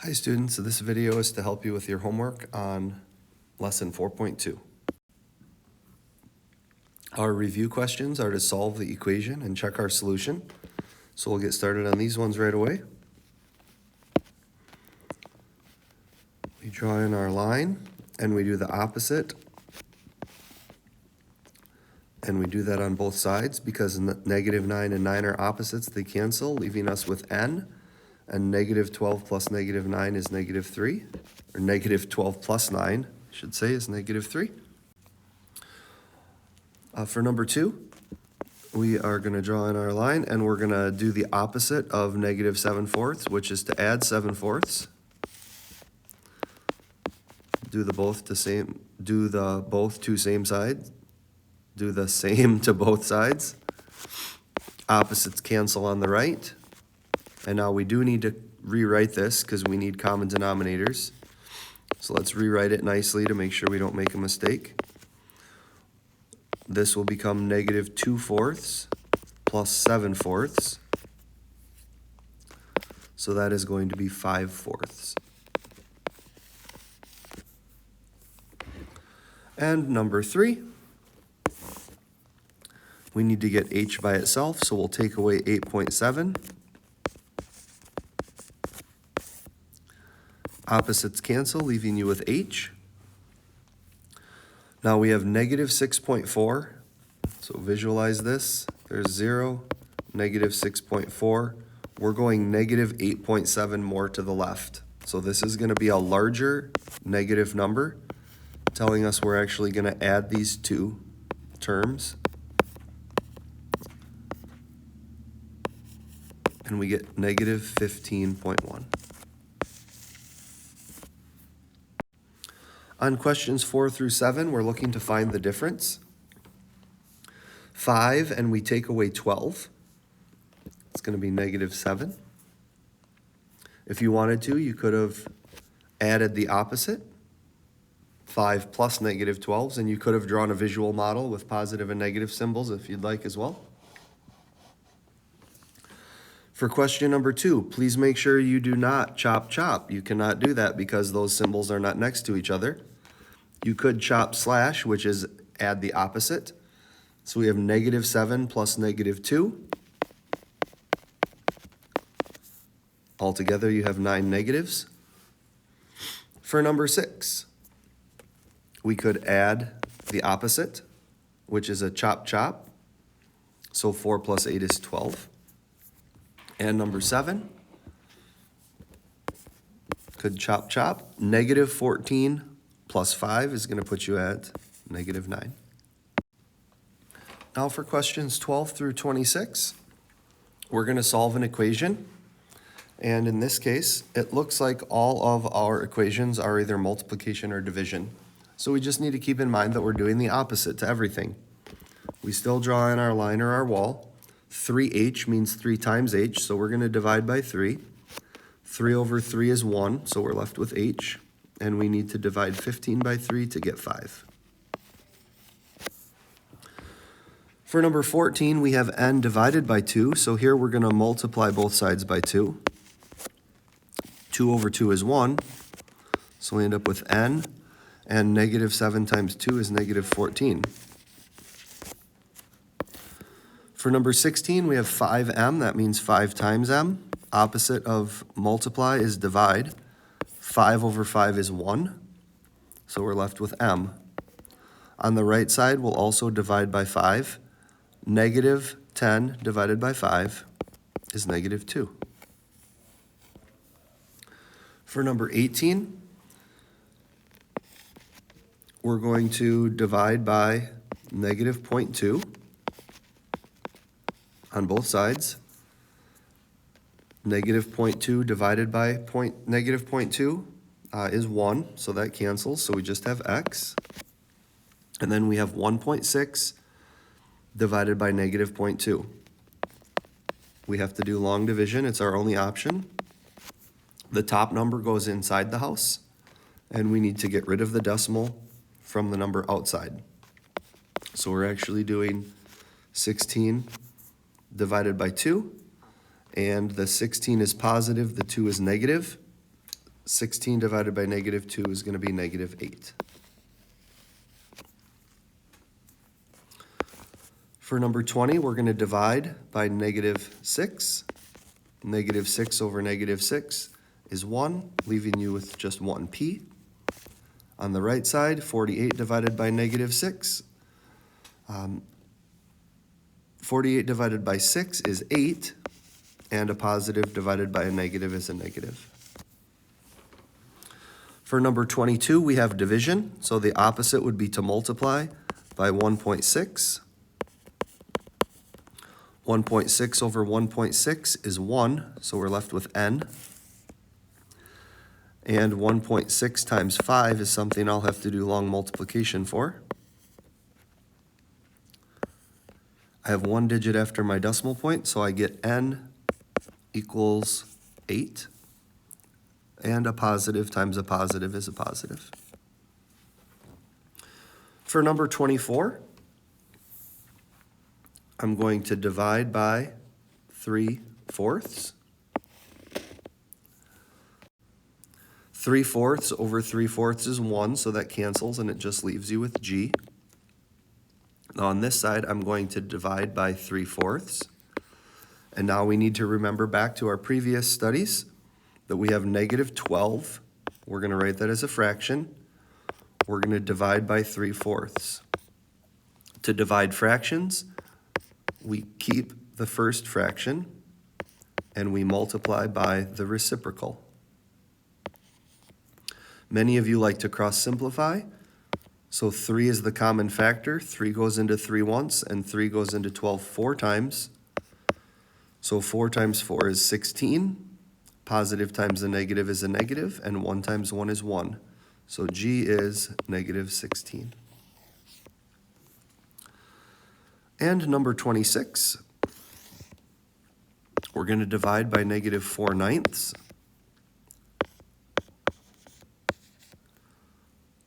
Hi students, so this video is to help you with your homework on lesson 4.2. Our review questions are to solve the equation and check our solution. So we'll get started on these ones right away. We draw in our line and we do the opposite. And we do that on both sides because negative 9 and 9 are opposites. They cancel, leaving us with n. And negative 12 plus negative 9 is negative 3. Or negative 12 plus 9, I should say, is negative 3. For number 2, we are going to draw in our line, and we're going to do the opposite of negative 7/4, which is to add 7/4. Do the both to same sides. Do the same to both sides. Opposites cancel on the right. And now we do need to rewrite this because we need common denominators. So let's rewrite it nicely to make sure we don't make a mistake. This will become negative 2/4 plus 7/4. So that is going to be 5/4. And number 3, we need to get h by itself, so we'll take away 8.7. Opposites cancel, leaving you with h. Now we have negative 6.4, so visualize this. There's 0, negative 6.4. We're going negative 8.7 more to the left. So this is going to be a larger negative number, telling us we're actually going to add these two terms. And we get negative 15.1. On questions 4 through 7, we're looking to find the difference. 5, and we take away 12. It's going to be negative 7. If you wanted to, you could have added the opposite, 5 plus negative 12s, and you could have drawn a visual model with positive and negative symbols if you'd like as well. For question number 2, please make sure you do not chop. You cannot do that because those symbols are not next to each other. You could chop slash, which is add the opposite. So we have negative 7 plus negative 2. Altogether, you have 9 negatives. For number 6, we could add the opposite, which is a chop. So 4 plus 8 is 12. And number 7, could chop. Negative 14 plus 5 is going to put you at negative 9. Now for questions 12 through 26, we're going to solve an equation. And in this case, it looks like all of our equations are either multiplication or division. So we just need to keep in mind that we're doing the opposite to everything. We still draw in our line or our wall. 3h means 3 times h, so we're going to divide by 3. 3 over 3 is 1, so we're left with h. And we need to divide 15 by 3 to get 5. For number 14, we have n divided by 2, so here we're going to multiply both sides by 2. 2 over 2 is 1, so we end up with n, and negative 7 times 2 is negative 14. For number 16, we have 5m. That means 5 times m. Opposite of multiply is divide. 5 over 5 is 1. So we're left with m. On the right side, we'll also divide by 5. Negative 10 divided by 5 is negative 2. For number 18, we're going to divide by negative 0.2. On both sides. Negative 0.2 divided by negative 0.2 is 1, so that cancels, so we just have x. And then we have 1.6 divided by negative 0.2. We have to do long division, it's our only option. The top number goes inside the house, and we need to get rid of the decimal from the number outside. So we're actually doing 16 divided by 2, and the 16 is positive, the 2 is negative. 16 divided by negative 2 is going to be negative 8. For number 20, we're going to divide by negative 6. Negative 6 over negative 6 is 1, leaving you with just 1p. On the right side, 48 divided by negative 6. 48 divided by 6 is 8, and a positive divided by a negative is a negative. For number 22, we have division, so the opposite would be to multiply by 1.6. 1.6 over 1.6 is 1, so we're left with n. And 1.6 times 5 is something I'll have to do long multiplication for. I have one digit after my decimal point, so I get n equals 8. And a positive times a positive is a positive. For number 24, I'm going to divide by 3/4. 3/4 over 3/4 is 1, so that cancels and it just leaves you with g. Now on this side, I'm going to divide by 3/4. And now we need to remember back to our previous studies that we have negative 12. We're going to write that as a fraction. We're going to divide by 3/4. To divide fractions, we keep the first fraction and we multiply by the reciprocal. Many of you like to cross simplify. So 3 is the common factor. 3 goes into 3 once, and 3 goes into 12 4 times. So 4 times 4 is 16. Positive times a negative is a negative, and 1 times 1 is 1. So g is negative 16. And number 26, we're going to divide by negative 4/9.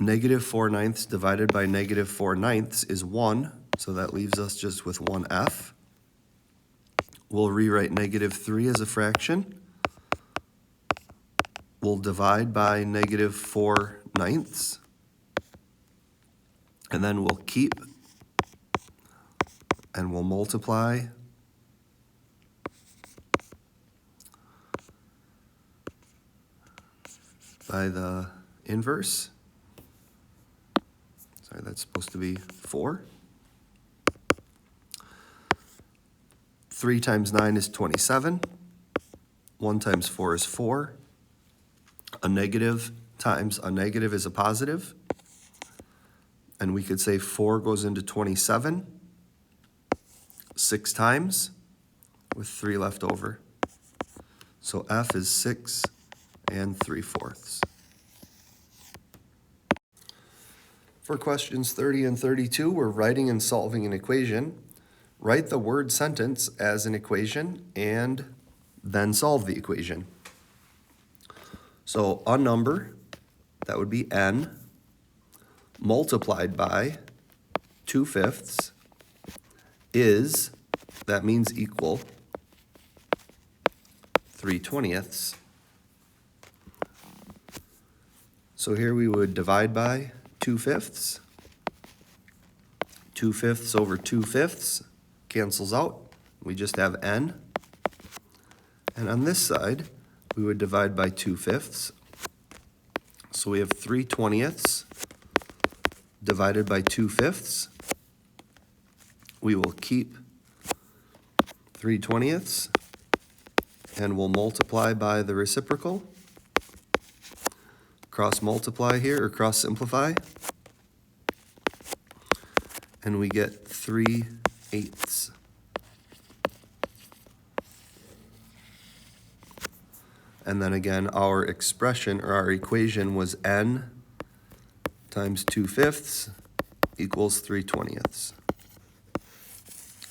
Negative 4/9 divided by negative 4/9 is 1, so that leaves us just with 1f. We'll rewrite negative 3 as a fraction. We'll divide by negative 4/9, and then we'll keep, and we'll multiply by the inverse. Sorry, that's supposed to be 4. 3 times 9 is 27. 1 times 4 is 4. A negative times a negative is a positive. And we could say 4 goes into 27 6 times with 3 left over. So f is 6 3/4. For questions 30 and 32, we're writing and solving an equation. Write the word sentence as an equation and then solve the equation. So a number, that would be n, multiplied by 2/5 is, that means equal, 3/20. So here we would divide by 2/5. 2/5 over 2/5 cancels out. We just have n. And on this side, we would divide by 2/5. So we have 3/20 divided by 2/5. We will keep 3/20 and we'll multiply by the reciprocal. Cross multiply here, or cross simplify. And we get 3/8. And then again, our expression, or our equation, was n times 2/5 equals 3/20.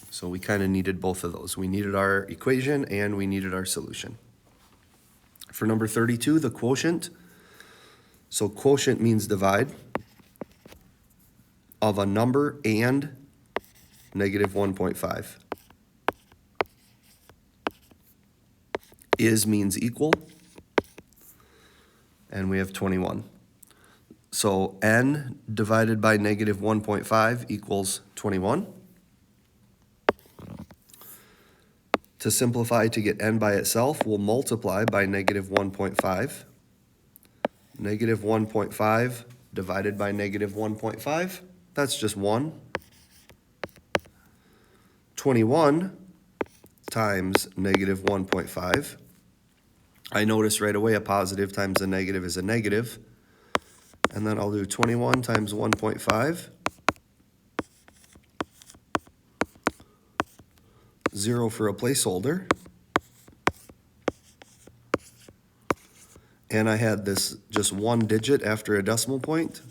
So we kind of needed both of those. We needed our equation and we needed our solution. For number 32, the quotient. So quotient means divide of a number and negative 1.5. Is means equal. and we have 21. So n divided by negative 1.5 equals 21. To simplify to get n by itself, we'll multiply by negative 1.5. Negative 1.5 divided by negative 1.5, that's just 1. 21 times negative 1.5. I notice right away a positive times a negative is a negative. And then I'll do 21 times 1.5. 0 for a placeholder. And I had this just one digit after a decimal point.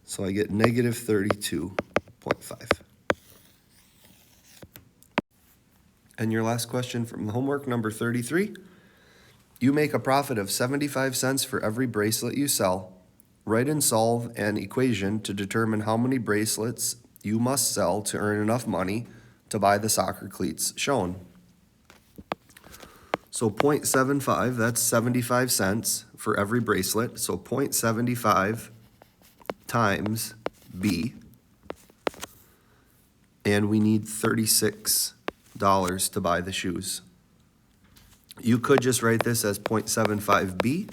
So I get negative 32.5. And your last question from homework number 33. You make a profit of 75 cents for every bracelet you sell. Write and solve an equation to determine how many bracelets you must sell to earn enough money to buy the soccer cleats shown. So 0.75, that's 75 cents for every bracelet. So 0.75 times B. And we need $36 to buy the shoes. You could just write this as 0.75B.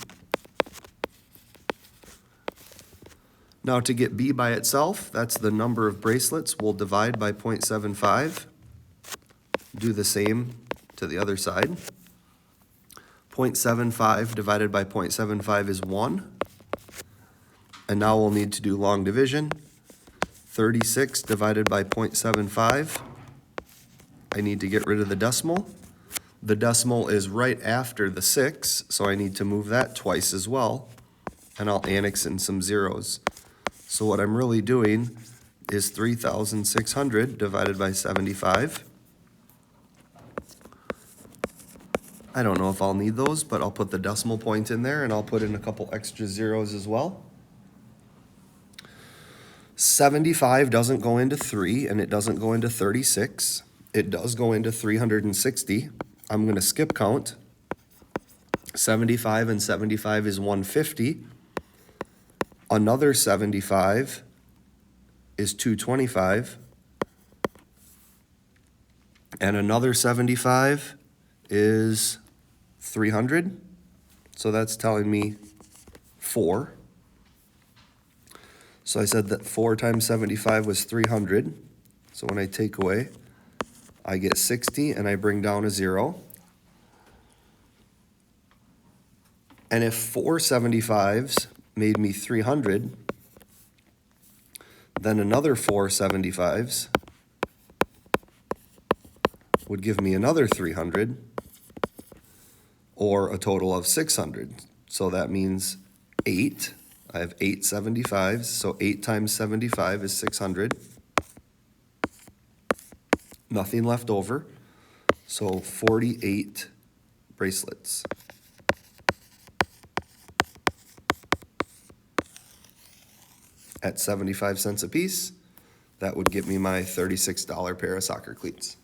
Now to get B by itself, that's the number of bracelets, we'll divide by 0.75. Do the same to the other side. 0.75 divided by 0.75 is 1. And now we'll need to do long division. 36 divided by 0.75. I need to get rid of the decimal. The decimal is right after the 6, so I need to move that twice as well. And I'll annex in some zeros. So what I'm really doing is 3,600 divided by 75. I don't know if I'll need those, but I'll put the decimal point in there, and I'll put in a couple extra zeros as well. 75 doesn't go into 3, and it doesn't go into 36. It does go into 360. I'm going to skip count. 75 and 75 is 150. Another 75 is 225. And another 75 is 300. So that's telling me 4. So I said that 4 times 75 was 300. So when I take away, I get 60 and I bring down a 0. And if 4 75s made me 300, then another 4 75s would give me another 300, or a total of 600. So that means 8. I have 8 75s, so 8 times 75 is 600. Nothing left over, so 48 bracelets. At 75 cents a piece, that would get me my $36 pair of soccer cleats.